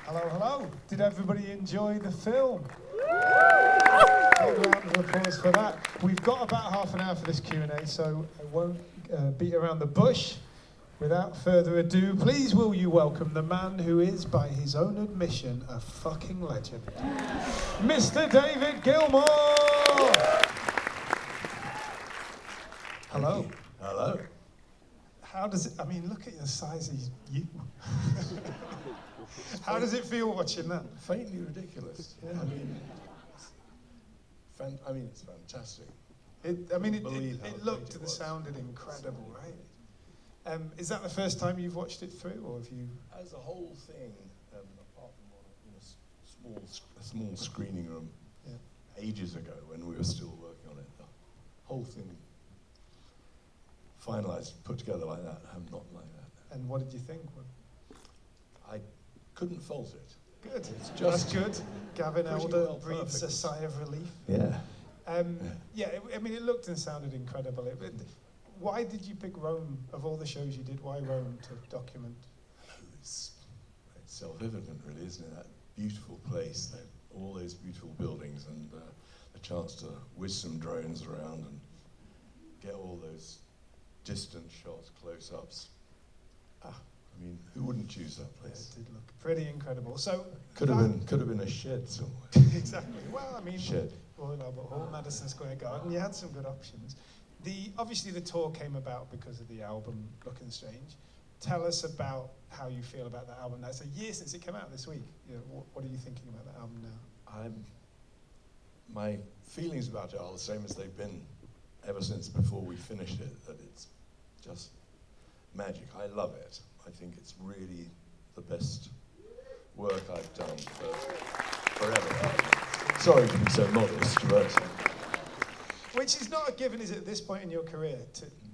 Hello, hello. Did everybody enjoy the film? A round of applause for that. We've got about half an hour for this Q&A, so I won't beat around the bush. Without further ado, please will you welcome the man who is, by his own admission, a fucking legend, Mr. David Gilmour! Hello. Hello. How does it, I mean, look at the size of you. How does it feel watching that? Faintly ridiculous. Yeah. I mean, it's fantastic. It looked and sounded incredible, right? Is that the first time you've watched it through, or have you? As a whole thing, apart from in a small screening room, ages ago when we were still working on it, the whole thing finalized, put together like that, not like that. And what did you think? I couldn't fault it. Good. That's good. Gavin Elder breathes a sigh of relief. Yeah. It looked and sounded incredible. Why did you pick Rome, of all the shows you did, why Rome to document? It's self-evident, really, isn't it? That beautiful place, all those beautiful buildings, and a chance to whiz some drones around and get all those distant shots, close-ups. I mean, who wouldn't choose that place? Yeah, it did look pretty incredible. So could have been a shed somewhere. Exactly. Well, I mean, shed. Royal Albert Hall, Madison Square Garden. You had some good options. Obviously the tour came about because of the album Looking Strange. Tell us about how you feel about that album now. It's a year since it came out this week. What are you thinking about that album now? My feelings about it are the same as they've been ever since before we finished it, that it's just magic. I love it. I think it's really the best work I've done forever. Sorry to be so modest, but... Which is not a given, is it, at this point in your career?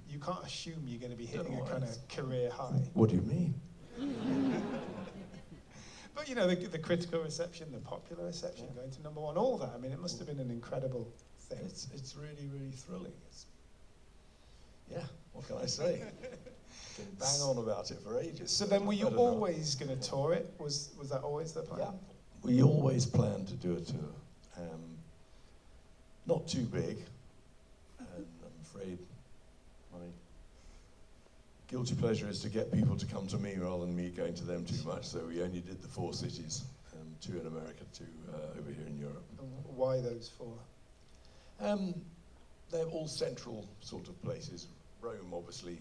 You can't assume you're going to be hitting a kind of career high. What do you mean? But the critical reception, the popular reception, going to #1, all that. I mean, it must have been an incredible thing. It's really, really thrilling. What can I say? Been bang on about it for ages. So then, were you always going to tour it? Was that always the plan? Yeah, we always planned to do a tour. Not too big, and I'm afraid my guilty pleasure is to get people to come to me rather than me going to them too much. So we only did the 4 cities, 2 in America, 2 over here in Europe. And why those 4? They're all central sort of places. Rome, obviously,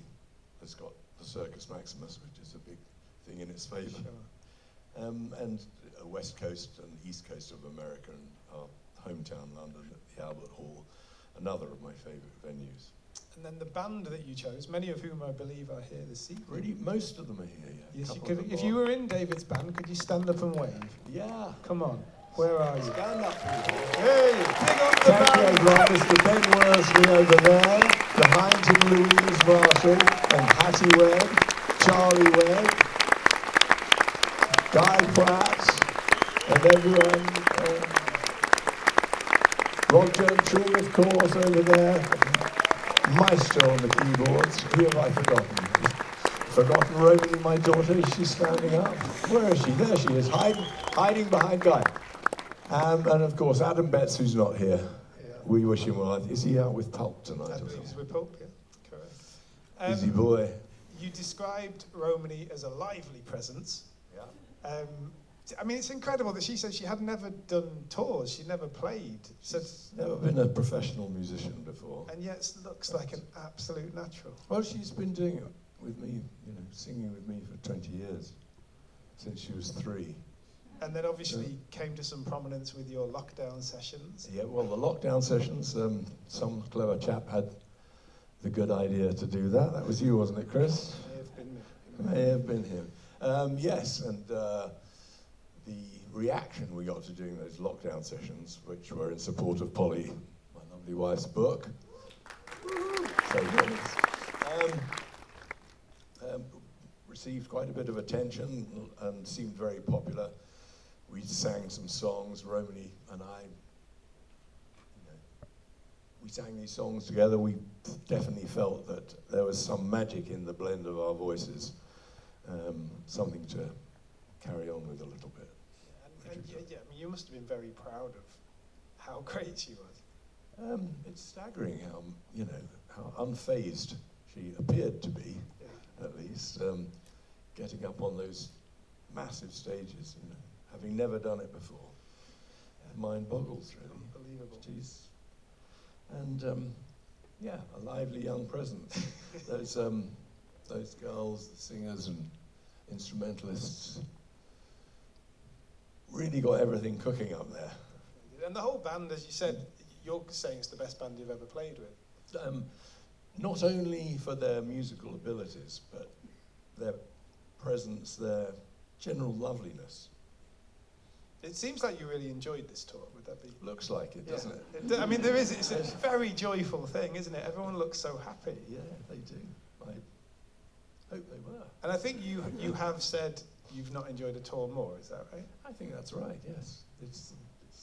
has got the Circus Maximus, which is a big thing in its favour. Sure. And West Coast and East Coast of America, and our hometown London at the Albert Hall, another of my favourite venues. And then the band that you chose, many of whom I believe are here this evening. Really, most of them are here, yeah. Yes, if you were in David's band, could you stand up and wave? Yeah. Come on. Where are you? Stand up, people. Hey, big up the Thank you, everyone. Mr. Ben Worsley over there, behind him Louise Marshall, and Hattie Webb, Charlie Webb, Guy Pratt, and everyone. Roger Tring, of course, over there. Maestro on the keyboards. Who have I forgotten? Forgotten Romy, my daughter. Is she standing up? Where is she? There she is, hiding behind Guy. And of course, Adam Betts, who's not here. Yeah. We wish him well. Is he out with Pulp tonight? I believe he's with Pulp, yeah. Correct. Busy boy. You described Romany as a lively presence. Yeah. I mean, it's incredible that she said she had never done tours, she'd never played. She's never been a professional musician before. And yet looks like an absolute natural. Well, she's been doing it with me, singing with me for 20 years, since she was 3. And then obviously came to some prominence with your lockdown sessions. Yeah, well, the lockdown sessions, some clever chap had the good idea to do that. That was you, wasn't it, Chris? May have been him. Yes, and the reaction we got to doing those lockdown sessions, which were in support of Polly, my lovely wife's book. So received quite a bit of attention and seemed very popular. We sang some songs, Romany and I. We sang these songs together. We definitely felt that there was some magic in the blend of our voices, something to carry on with a little bit. Yeah, I mean, you must have been very proud of how great she was. It's staggering how, you know, how unfazed she appeared to be, at least, getting up on those massive stages, you know, having never done it before. Mind boggles, really. Unbelievable. Jeez. And yeah, a lively young presence. Those girls, the singers and instrumentalists, really got everything cooking up there. And the whole band, as you said, you're saying it's the best band you've ever played with. Not only for their musical abilities, but their presence, their general loveliness. It seems like you really enjoyed this tour, would that be? Looks like it, doesn't it? I mean, it's a very joyful thing, isn't it? Everyone looks so happy. Yeah, they do. I hope they were. And I think you have said you've not enjoyed a tour more, is that right? I think that's right, yes. It's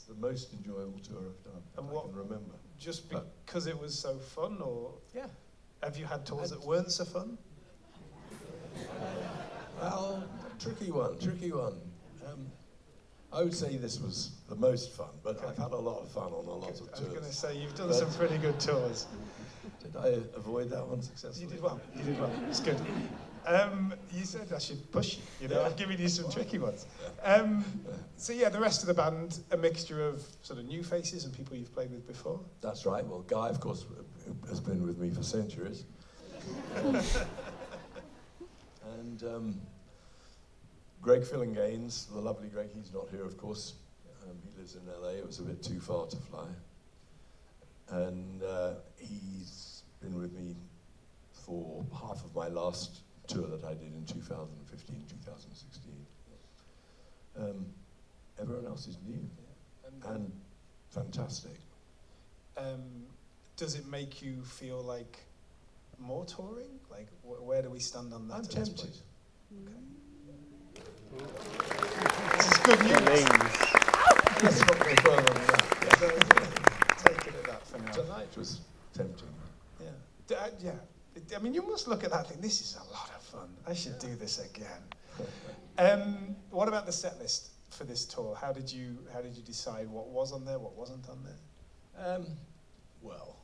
the most enjoyable tour I've done, and I can remember. Just because it was so fun, or yeah, have you had tours that weren't so fun? Well, tricky one. I would say this was the most fun, but I've had a lot of fun on a lot of tours. I was going to say, you've done some pretty good tours. Did I avoid that one successfully? You did well. It's good. You said I should push you, Yeah. I've given you some tricky ones. So yeah, the rest of the band, a mixture of sort of new faces and people you've played with before? That's right. Well, Guy, of course, has been with me for centuries. And Greg Phillinganes, the lovely Greg, he's not here, of course. He lives in LA. It was a bit too far to fly. And he's been with me for half of my last tour that I did in 2015, 2016. Everyone else is new and fantastic. Does it make you feel like more touring? Like, where do we stand on that? I'm at this tempted. point? Okay. This is good news. Let's not go further than that. Take it at that for now. Tonight was tempting. Yeah. Yeah. I mean, you must look at that and think, this is a lot of fun. I should do this again. What about the set list for this tour? How did you decide what was on there, what wasn't on there? Well,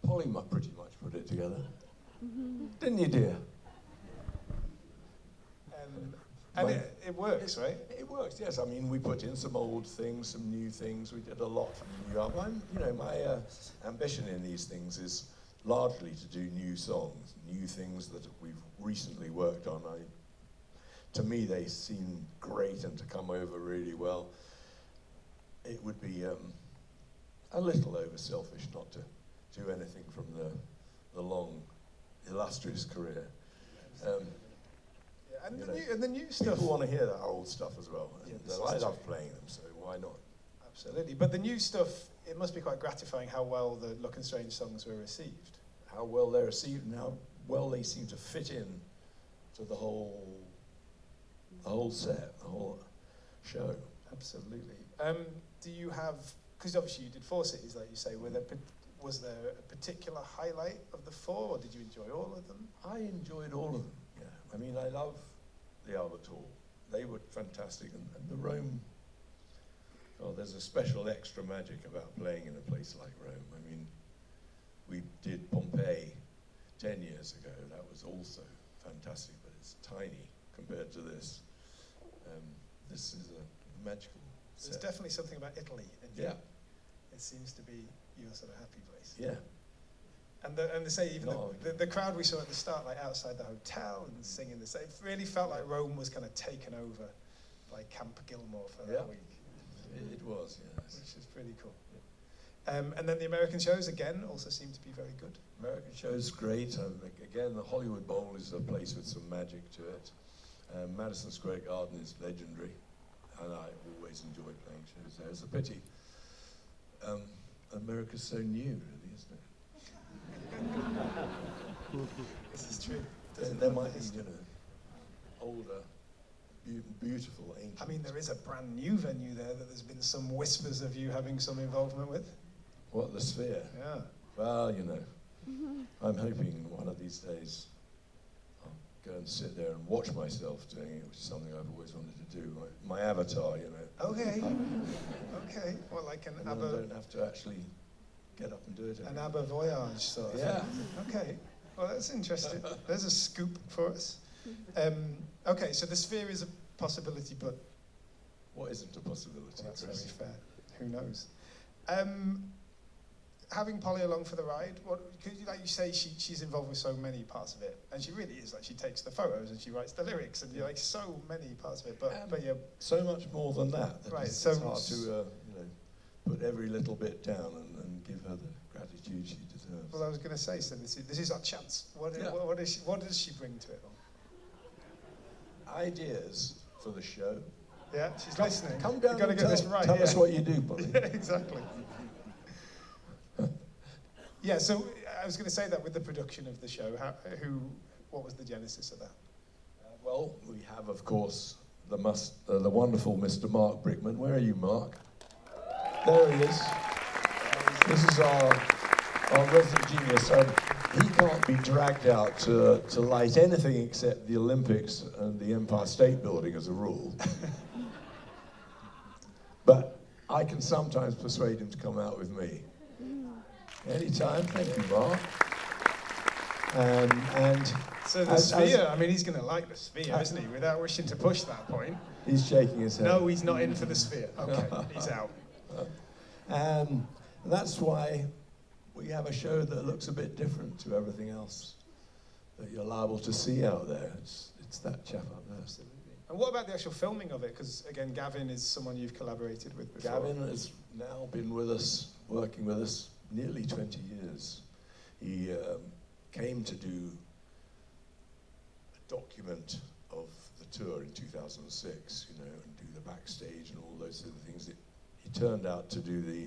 Polly pretty much put it together. Didn't you, dear? And it works, right? It works, yes. I mean, we put in some old things, some new things. We did a lot from the new album. My ambition in these things is largely to do new songs, new things that we've recently worked on. To me, they seem great and to come over really well. It would be a little over-selfish not to do anything from the long, illustrious career. And the new stuff. People want to hear that old stuff as well. Yeah, And I love playing them, so why not? Absolutely. But the new stuff, it must be quite gratifying how well the Looking Strange songs were received. How well they're received and how well they seem to fit in to the whole set, the whole show. Absolutely. Do you have, because obviously you did 4 cities, like you say, was there a particular highlight of the 4, or did you enjoy all of them? I enjoyed all of them, yeah. I mean, I love the Albert Hall. They were fantastic. And the Rome, there's a special extra magic about playing in a place like Rome. I mean, we did Pompeii 10 years ago. That was also fantastic, but it's tiny compared to this. This is a magical set. There's definitely something about Italy. Yeah. It seems to be your sort of happy place. Yeah. And they say even the crowd we saw at the start, like outside the hotel and singing the same, it really felt like Rome was kind of taken over by Camp Gilmour for that week. It was, yes. Which is pretty cool. And then the American shows, again, also seem to be very good. American shows great. Again, the Hollywood Bowl is a place with some magic to it. Madison Square Garden is legendary, and I always enjoy playing shows there. It's a pity. America's so new, really, isn't it? This is true. There might be, older, beautiful, ancient. I mean, there is a brand new venue there that there's been some whispers of you having some involvement with. What, the Sphere? Yeah. Well, I'm hoping one of these days go and sit there and watch myself doing it, which is something I've always wanted to do. My avatar, you know. Okay. Okay. Well, like an And then I don't have to actually get up and do it an anymore. ABBA voyage sort of Yeah. thing. Okay. Well, that's interesting. There's a scoop for us. Okay, so the sphere is a possibility, but What isn't a possibility? that's Chris? very fair. Who knows? Having Polly along for the ride, could you, like you say, she's involved with so many parts of it, and she really is. Like, she takes the photos and she writes the lyrics, and you're like so many parts of it. But yeah, so much more than that. Right, It's so- hard to you know, put every little bit down and give her the gratitude she deserves. well, I was going to say, so this is our chance. What does she bring to it all? Ideas for the show. Yeah, she's listening. Come down You've got to and get this right. tell yeah. us what you do, Polly. Yeah, exactly. Yeah, so I was going to say that with the production of the show, what was the genesis of that? Well, we have, of course, the wonderful Mr. Mark Brickman. Where are you, Mark? There he is. This is our resident genius. He can't be dragged out to light anything except the Olympics and the Empire State Building as a rule. But I can sometimes persuade him to come out with me. Anytime. Thank you, Mark. And So the sphere, I mean, he's going to like the sphere, isn't he? Without wishing to push that point. he's shaking his head. No, he's not in for the sphere. Okay, he's out. And that's why we have a show that looks a bit different to everything else that you're liable to see out there. It's that chap up there. Absolutely. And what about the actual filming of it? Because, again, Gavin is someone you've collaborated with before. Gavin has now been with us, working with us, nearly 20 years. He came to do a document of the tour in 2006, you know, and do the backstage and all those other things. He turned out to do the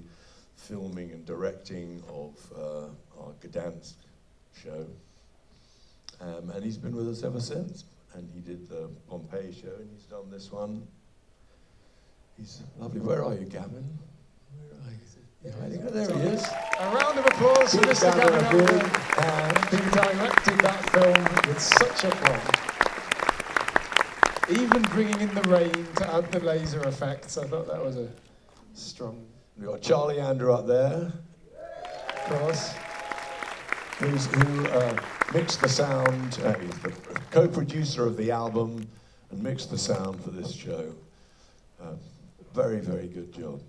filming and directing of our Gdansk show. And he's been with us ever since. And he did the Pompeii show, and he's done this one. He's lovely. Where are you, Gavin? Where are you? You're hiding. Oh, there he is. A round of applause for Good Mr. Gavin Gavin, Allen, who directed that film with such aplomb. Even bringing in the rain to add the laser effects, I thought that was a strong... We've got Charlie Andrew up there, Of course. who mixed the sound. He's the co-producer of the album and mixed the sound for this show. Very, very good job.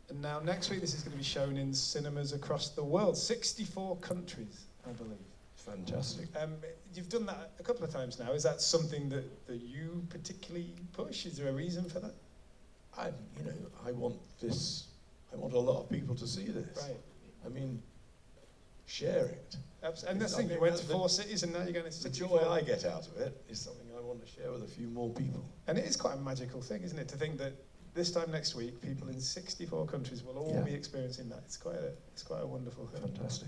And now next week this is going to be shown in cinemas across the world, 64 countries, I believe. Fantastic. You've done that a couple of times now. Is that something that you particularly push? Is there a reason for that? I want a lot of people to see this. Right. I mean, share it. And that's the thing, you went to 4 cities and now you're going to The 64. joy I get out of it is something I want to share with a few more people. And it is quite a magical thing, isn't it, to think that this time next week, people in 64 countries will all be experiencing that. It's quite a wonderful thing. Fantastic.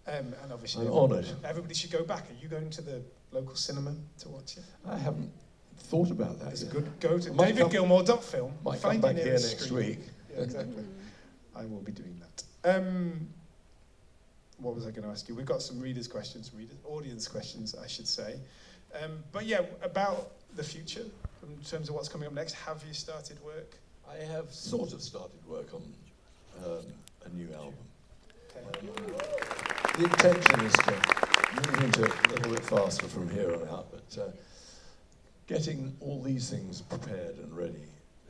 And obviously, I'm honoured. Everybody should go back. Are you going to the local cinema to watch it? I haven't thought about that It's a yet. good go to Might come- davidgilmour.film. Might Find come it back near here a next screen. week. Yeah, exactly. I will be doing that. What was I going to ask you? We've got some audience questions, I should say. But yeah, about the future, in terms of what's coming up next, have you started work? I have sort of started work on a new album. Okay. The intention is to move into it a little bit faster from here on out, but getting all these things prepared and ready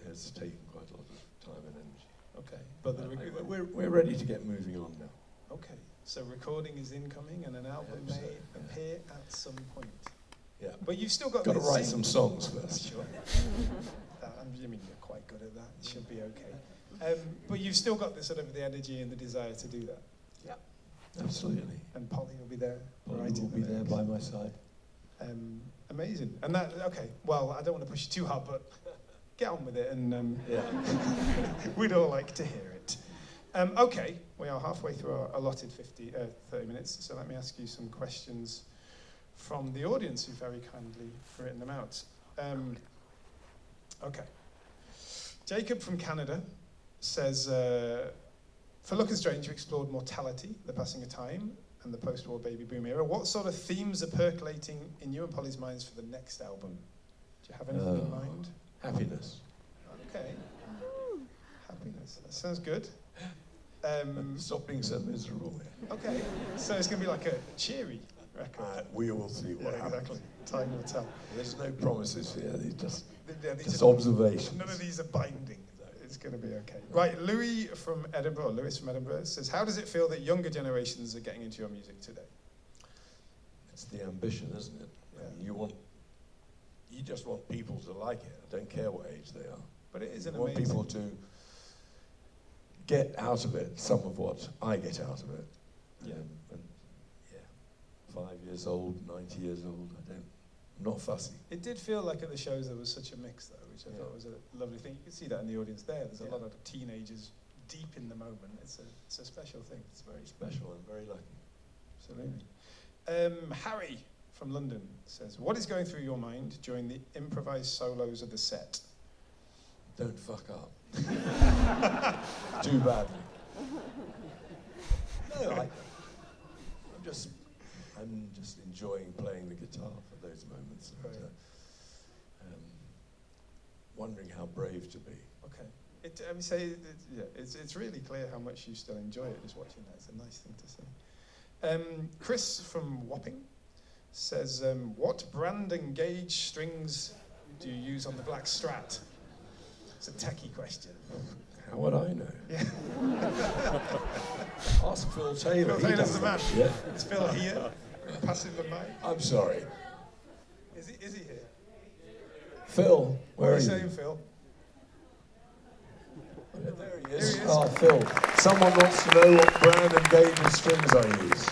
has taken quite a lot of time and energy. Okay. But We're ready to get moving on now. okay. So recording is incoming and an album I hope may so, yeah. appear at some point. Yeah. But you've still got Got to the write same- some songs first. Sure. I mean, you're quite good at that. It should be okay. But you've still got the energy and the desire to do that. Yeah. Absolutely. And Polly will be there. Polly writing will the be there lyrics. by my side. Amazing. And that, okay, well, I don't want to push you too hard, but get on with it, and Yeah. we'd all like to hear it. Okay, we are halfway through our allotted 30 minutes, so let me ask you some questions from the audience who very kindly written them out. Okay. Jacob from Canada says, for Look and Strange, you explored mortality, the passing of time, and the post-war baby boom era. What sort of themes are percolating in you and Polly's minds for the next album? Do you have anything in mind? Happiness. Okay. Happiness. That sounds good. Stop being so miserable. Okay. So it's going to be like a cheery record. We will see what happens. Exactly. Time will tell. There's no promises here. These just Just observations. None of these are binding. It's going to be okay. Right, Lewis from Edinburgh says, how does it feel that younger generations are getting into your music today? It's the ambition, isn't it? Yeah. I mean, you just want people to like it. I don't care what age they are. But it is You an want amazing... people to get out of it some of what I get out of it. Yeah. And 5 years old, 90 years old, I'm not fussy. It did feel like at the shows there was such a mix, though, which I thought was a lovely thing. You can see that in the audience there. There's a lot of teenagers deep in the moment. It's a special thing. It's very special and very lucky. Absolutely. Harry from London says, what is going through your mind during the improvised solos of the set? Don't fuck up. Too badly. No, I'm just enjoying playing the guitar for those moments. And, wondering how brave to be. Okay. It's really clear how much you still enjoy it, just watching that. It's a nice thing to say. Chris from Wapping says, what brand and gauge strings do you use on the Black Strat? It's a techie question. How would I know? Yeah. Ask Phil Taylor. Phil Taylor's the man. Yeah. Is Phil here? Passing the mic. I'm sorry. Is he here? Phil, where What are are you you? saying, Phil? There he Here is. he is. Oh, Phil. Someone wants to know what brand and gauge of strings I use.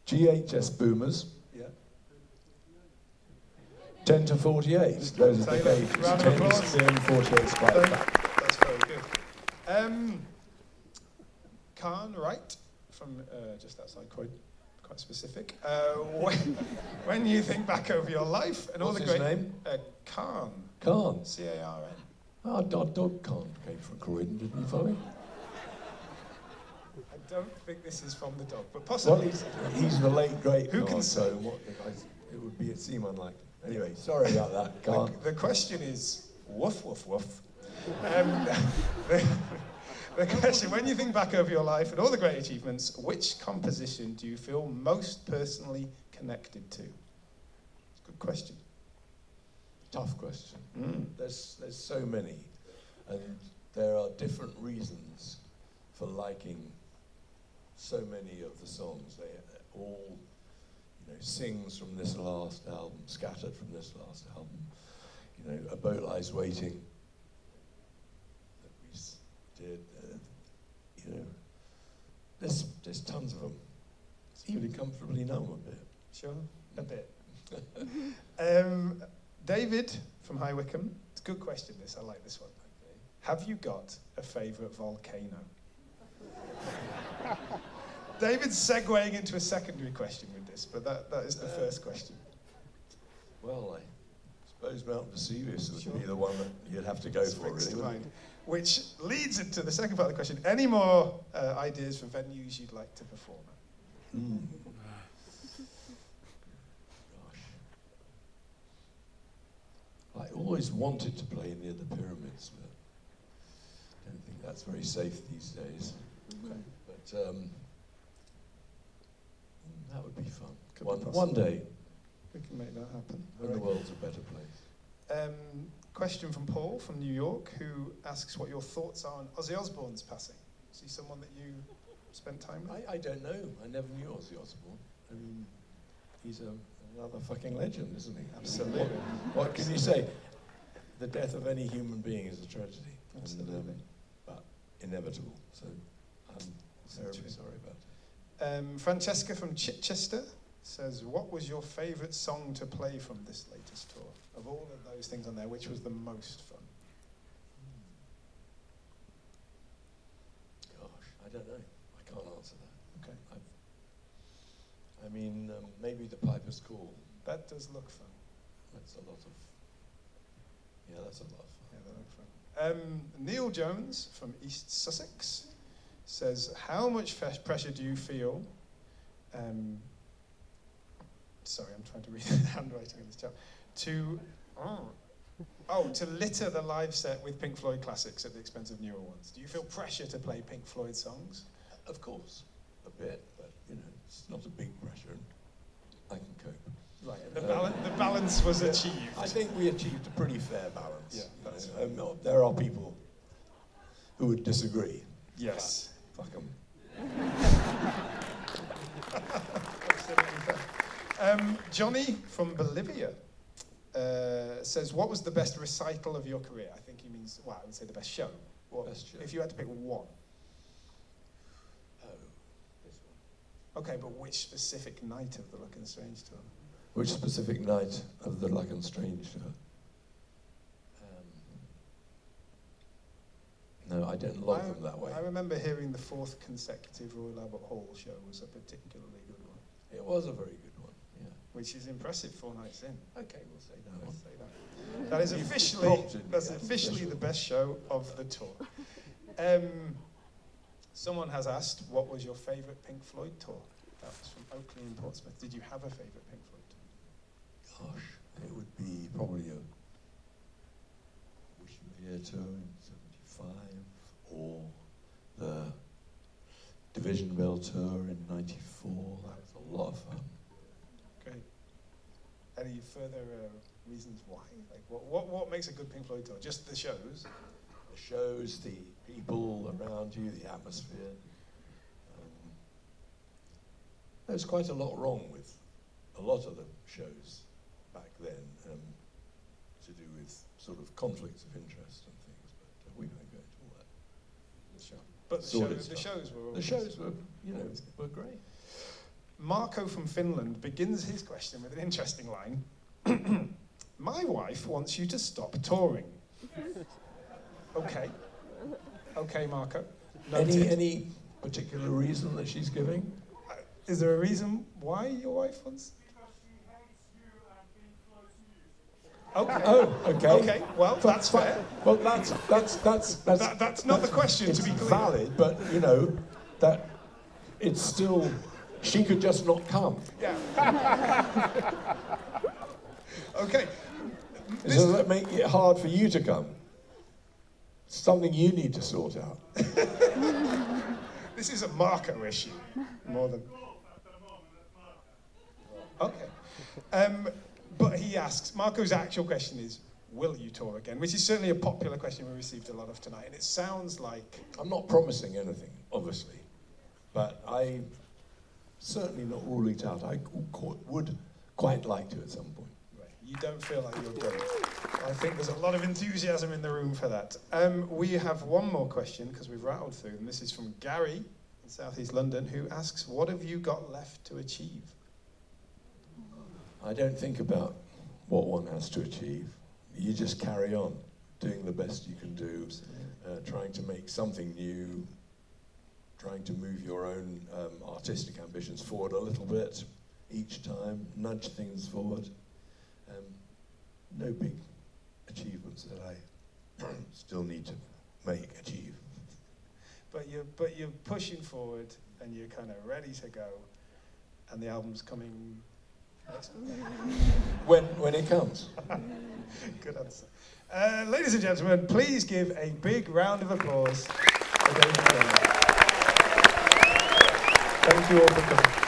GHS Boomers. Yeah. 10 to 48. Those are the Taylor, gauges. round of 10 applause. is in, 48 spike back. That's very good. Khan Wright from just outside Croydon, quite specific. When you think back over your life and all What's the his great... name? Khan. Khan. C-A-R-N. Our dog Khan came from Croydon, didn't he, Folly? I don't think this is from the dog, but possibly... Well, he's the late great Who Khan, can so it seem unlikely. Anyway, sorry about that, Khan. The question is, woof, woof, woof. The question, when you think back over your life and all the great achievements, which composition do you feel most personally connected to? It's a good question. Tough question. There's so many, and there are different reasons for liking so many of the songs. They all, sings from this last album, scattered from this last album. A Boat Lies Waiting that we did. There's tons of them. It's even comfortably numb a bit. Sure, a bit. David from High Wycombe. It's a good question, this. I like this one. Okay. Have you got a favourite volcano? David's segueing into a secondary question with this, but that is the first question. Well, I suppose Mount Vesuvius would be the one that you'd have to go for, Springs really, to wouldn't mind. Which leads into the second part of the question. Any more ideas for venues you'd like to perform at? Gosh. I always wanted to play near the pyramids, but I don't think that's very safe these days. Okay. But that would be fun. Could be One day, We can make that happen. when the world's a better place. Question from Paul from New York, who asks what your thoughts are on Ozzy Osbourne's passing. Is he someone that you spent time with? I don't know. I never knew Ozzy Osbourne. I mean, he's another fucking legend, isn't he? Absolutely. What can you say? The death of any human being is a tragedy. Absolutely. But inevitable. So I'm terribly sorry about it. Francesca from Chichester says, what was your favourite song to play from this latest tour? Of all of those things on there, which was the most fun? Gosh, I don't know. I can't answer that. Okay. I mean, maybe The Piper's Call. That does look fun. That's a lot of... Yeah, that's a lot of fun. Yeah, that looked fun. Neil Jones from East Sussex says, how much pressure do you feel? Sorry, I'm trying to read the handwriting in this chat. To litter the live set with Pink Floyd classics at the expense of newer ones. Do you feel pressure to play Pink Floyd songs? Of course, a bit, but it's not a big pressure. I can cope. Right, the balance was achieved. I think we achieved a pretty fair balance. Yeah, that's there are people who would disagree. Yes. Fuck them. Johnny from Bolivia says, what was the best recital of your career? I think he means, I would say the best show. Best show. If you had to pick one. Oh, this one. Okay, but which specific night of the Luck and Strange tour? Which specific night of the Luck and Strange tour? No, I don't log them that way. I remember hearing the 4th consecutive Royal Albert Hall show was a particularly good one. It was a very good one, yeah. Which is impressive 4 nights in. Okay, we'll say that one. Say that. That is officially the best show of the tour. Someone has asked, what was your favourite Pink Floyd tour? That was from Oakley in Portsmouth. Did you have a favourite Pink Floyd tour? Gosh, it would be probably a Wish You Were Here tour in 75, or the Division Bell tour in 94. That was a lot of fun. Great. Any further reasons why? Like, what makes a good Pink Floyd tour? Just the shows? The shows, the people around you, the atmosphere. There's quite a lot wrong with a lot of the shows back then, to do with sort of conflicts of interest and things, but we won't go into all that. Sure. But the shows were were great. Marco from Finland begins his question with an interesting line. My wife wants you to stop touring. Okay. Okay, Marco. Noted. Any particular reason that she's giving? Is there a reason why your wife wants? Okay. Oh, okay. Okay. Well, that's fair. Well, that's not the question. It's to be clear. valid, but that it's still. She could just not come. Yeah. Okay. Does that make it hard for you to come? Something you need to sort out. This is a Marco issue, more than. Okay. But he asks, Marco's actual question is, will you tour again? Which is certainly a popular question we received a lot of tonight. And it sounds like... I'm not promising anything, obviously. But I certainly not ruling it out. I would quite like to at some point. Right. You don't feel like you're done. I think there's a lot of enthusiasm in the room for that. We have one more question, because we've rattled through, and this is from Gary in South East London, who asks, what have you got left to achieve? I don't think about what one has to achieve. You just carry on, doing the best you can do, trying to make something new, trying to move your own artistic ambitions forward a little bit each time, nudge things forward. No big achievements that I still need to achieve. But you're pushing forward, and you're kind of ready to go, and the album's coming. When it comes. Good answer. Ladies and gentlemen, please give a big round of applause for David Gilmour. Thank you all for coming.